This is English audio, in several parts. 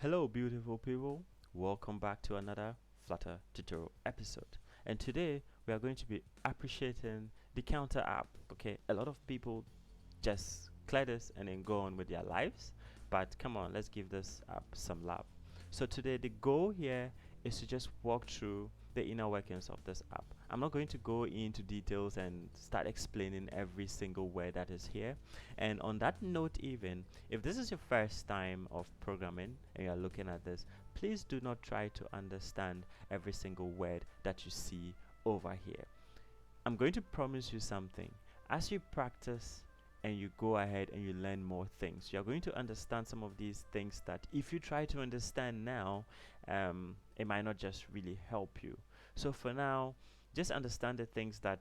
Hello beautiful people, welcome back to another Flutter tutorial episode, and today we are going to be appreciating the counter app. Okay, a lot of people just clear this and then go on with their lives, but come on, let's give this app some love. So today the goal here is to just walk through the inner workings of this app. I'm not going to go into details and start explaining every single word that is here. And on that note, even if this is your first time of programming and you're looking at this, please do not try to understand every single word that you see over here. I'm going to promise you something. As you practice and you go ahead and you learn more things, you're going to understand some of these things that if you try to understand now, it might not just really help you. So for now, just understand the things that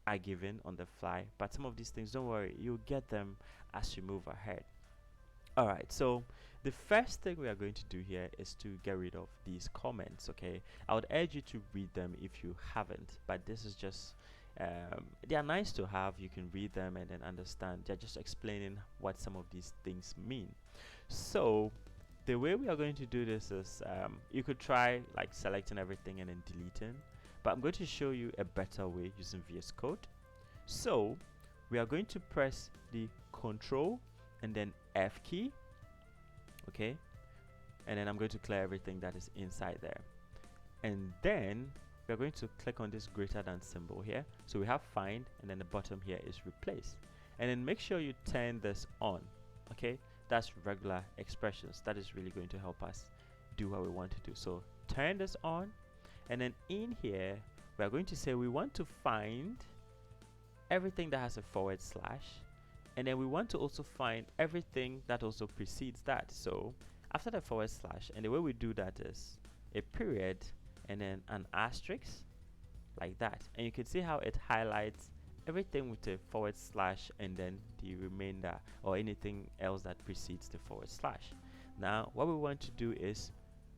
are given on the fly, but some of these things, don't worry, you'll get them as you move ahead. Alright, so the first thing we are going to do here is to get rid of these comments. Okay, I would urge you to read them if you haven't, but this is just they are nice to have. You can read them and then understand. They're just explaining what some of these things mean. So the way we are going to do this is you could try like selecting everything and then deleting, but I'm going to show you a better way using VS Code. So we are going to press the Control and then F key, okay, and then I'm going to clear everything that is inside there, and then we're going to click on this greater than symbol here. So we have find, and then the bottom here is replace, and then make sure you turn this on. Okay, that's regular expressions. That is really going to help us do what we want to do. So turn this on, and then in here we are going to say we want to find everything that has a forward slash, and then we want to also find everything that also precedes that. So after the forward slash, and the way we do that is a period and then an asterisk like that, and you can see how it highlights everything with a forward slash and then the remainder or anything else that precedes the forward slash. Now what we want to do is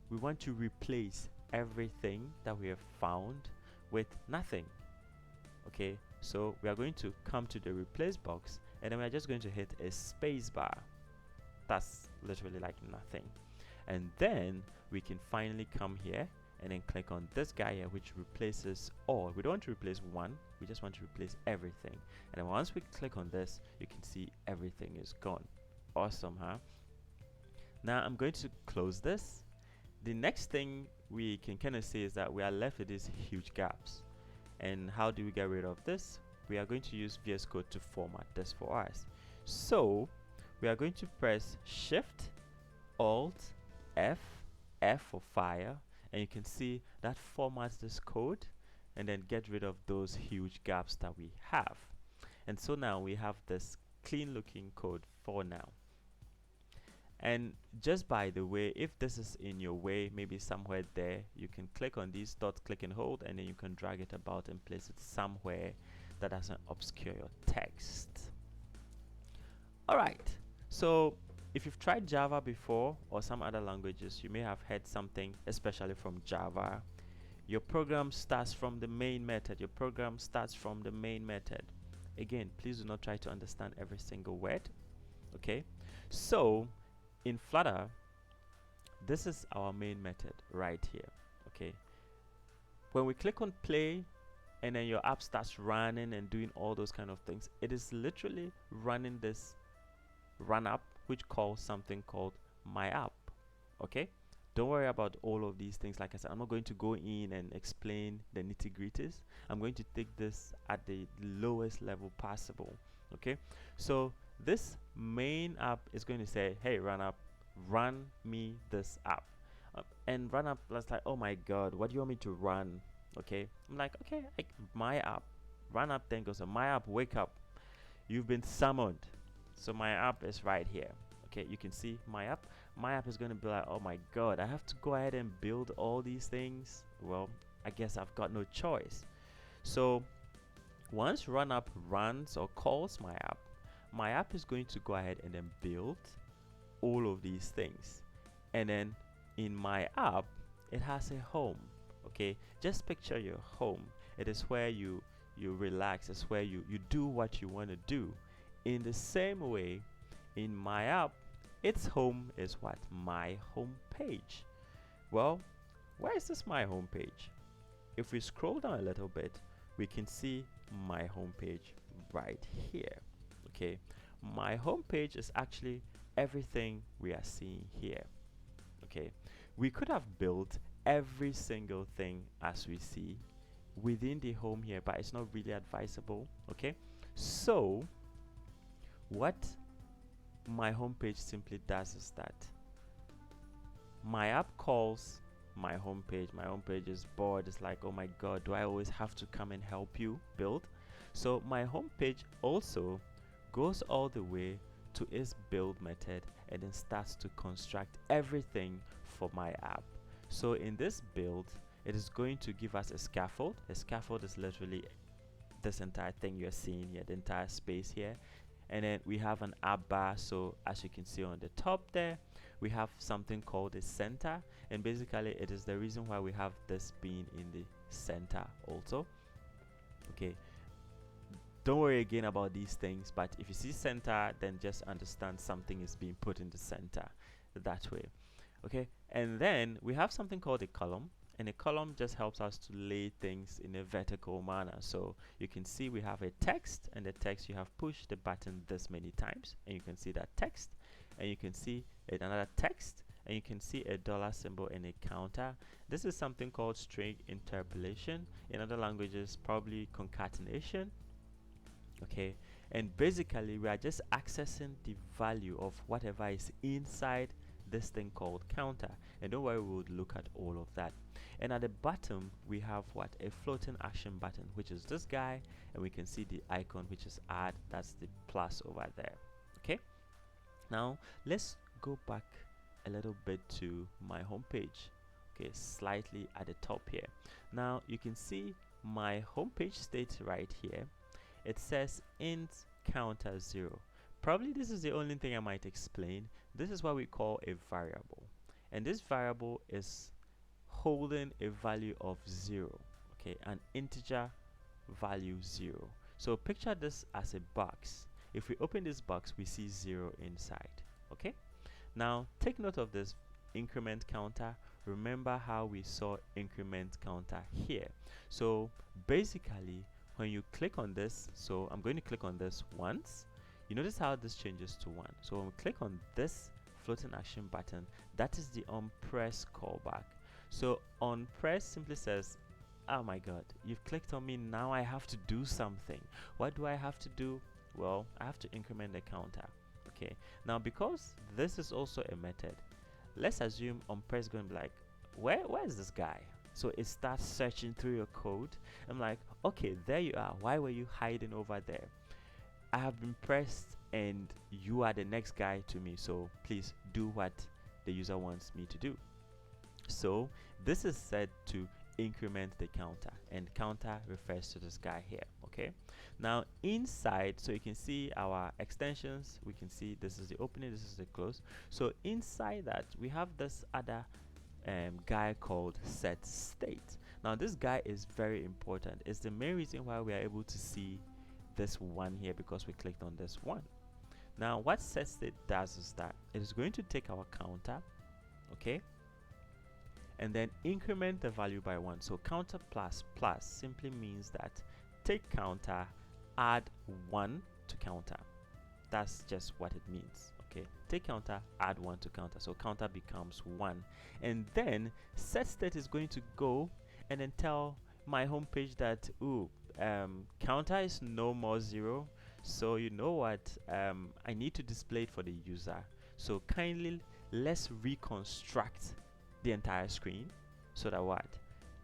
we want to replace everything that we have found with nothing. Okay, so we are going to come to the replace box, and then we are just going to hit a space bar. That's literally like nothing. And then we can finally come here and then click on this guy here, which replaces all. We don't want to replace one, we just want to replace everything. And then once we click on this, you can see everything is gone. Awesome, huh? Now I'm going to close this. The next thing we can kind of say is that we are left with these huge gaps. And how do we get rid of this? We are going to use VS Code to format this for us. So we are going to press Shift Alt F, F for fire, and you can see that formats this code and then get rid of those huge gaps that we have. And so now we have this clean looking code for now. And just by the way, if this is in your way, maybe somewhere there, you can click on these dots, click and hold, and then you can drag it about and place it somewhere that doesn't obscure your text. Alright, so if you've tried Java before or some other languages, you may have heard something, especially from Java. Your program starts from the main method. Your program starts from the main method. Again, please do not try to understand every single word. Okay, so in Flutter, this is our main method right here. Okay, when we click on play and then your app starts running and doing all those kind of things, it is literally running this run app, which calls something called my app. Okay, don't worry about all of these things. Like I said, I'm not going to go in and explain the nitty-gritties. I'm going to take this at the lowest level possible. Okay, so this main app is going to say, hey run app, run me this app. And run app, that's like, oh my god, what do you want me to run? Okay, I'm like, okay, like my app. Run app then goes, my app, wake up, you've been summoned. So my app is right here. Okay, you can see my app. My app is going to be like, oh my god, I have to go ahead and build all these things. Well, I guess I've got no choice. So once run app runs or calls my app is going to go ahead and then build all of these things. And then in my app, it has a home. Okay, just picture your home. It is where you relax. It's where you do what you want to do. In the same way, in my app, its home is what? My home page. page. Well, where is this my home page? If we scroll down a little bit, we can see my home page right here. Okay, my home page is actually everything we are seeing here. Okay, we could have built every single thing as we see within the home here, but it's not really advisable. Okay, so what my home page simply does is that my app calls my home page. My home page is bored. It's like, oh my god, do I always have to come and help you build? So my home page also goes all the way to its build method and then starts to construct everything for my app. So in this build, it is going to give us a scaffold. A scaffold is literally this entire thing you're seeing here, the entire space here. And then we have an app bar. So as you can see on the top there, we have something called a center, and basically it is the reason why we have this being in the center also. Okay, don't worry again about these things, but if you see center, then just understand something is being put in the center that way. Okay, and then we have something called a column, and a column just helps us to lay things in a vertical manner. So you can see we have a text, and the text, you have pushed the button this many times and you can see that text, and you can see another text, and you can see a dollar symbol and a counter. This is something called string interpolation, in other languages probably concatenation. Okay, and basically we are just accessing the value of whatever is inside this thing called counter, and don't worry, we would look at all of that. And at the bottom we have what, a floating action button, which is this guy, and we can see the icon, which is add, that's the plus over there. Okay, now let's go back a little bit to my home page. Okay, slightly at the top here. Now you can see my home page state right here. It says int counter 0. Probably this is the only thing I might explain. This is what we call a variable, and this variable is holding a value of 0. Okay, an integer value 0. So picture this as a box. If we open this box, we see 0 inside. Okay, now take note of this increment counter. Remember how we saw increment counter here. So basically when you click on this, so I'm going to click on this once, you notice how this changes to 1. So when we click on this floating action button, that is the onPress callback. So onPress simply says, oh my god, you've clicked on me, now I have to do something. What do I have to do? Well, I have to increment the counter. Okay, now because this is also a method, let's assume onPress is going to be like, where is this guy? So it starts searching through your code. I'm like, okay, there you are. Why were you hiding over there? I have been pressed and you are the next guy to me, so please do what the user wants me to do. So this is set to increment the counter, and counter refers to this guy here. Okay, now inside, so you can see our extensions, we can see this is the opening, this is the close. So inside that we have this other guy called set state. Now this guy is very important. It's the main reason why we are able to see this one here, because we clicked on this one. Now what set state does is that it is going to take our counter, okay, and then increment the value by 1. So counter plus plus simply means that take counter, add 1 to counter. That's just what it means. Okay, take counter, add 1 to counter, so counter becomes 1. And then set state is going to go and then tell my home page that, ooh, counter is no more 0, so you know what, I need to display it for the user. So kindly let's reconstruct the entire screen so that what,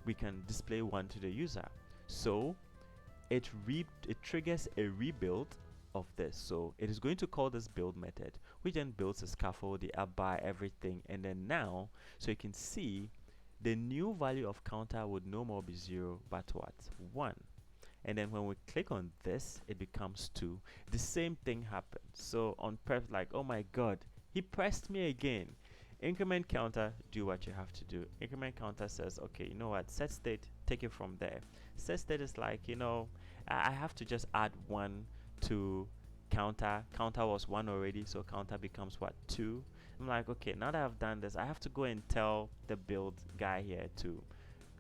we can display 1 to the user. So it triggers a rebuild of this. So it is going to call this build method, which then builds a scaffold, the app bar, everything. And then now, so you can see the new value of counter would no more be 0 but what, 1. And then when we click on this, it becomes 2. The same thing happens. So on prep, like, oh my god, he pressed me again. Increment counter, do what you have to do. Increment counter says, okay, you know what, set state, take it from there. Set state is like, you know, I have to just add 1 to counter. Counter was 1 already, so counter becomes what, 2. I'm like, okay, now that I've done this, I have to go and tell the build guy here to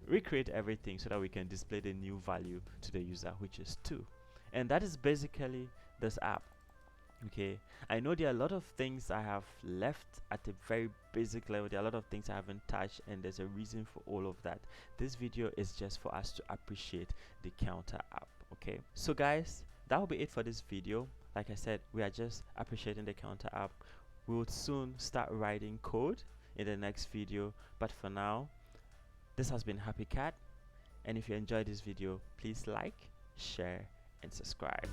recreate everything so that we can display the new value to the user, which is 2. And that is basically this app. Okay, I know there are a lot of things I have left at a very basic level. There are a lot of things I haven't touched, and there's a reason for all of that. This video is just for us to appreciate the counter app. Okay, so guys, that will be it for this video. Like I said, we are just appreciating the counter app. We will soon start writing code in the next video, but for now, this has been Happy Cat, and if you enjoyed this video, please like, share, and subscribe.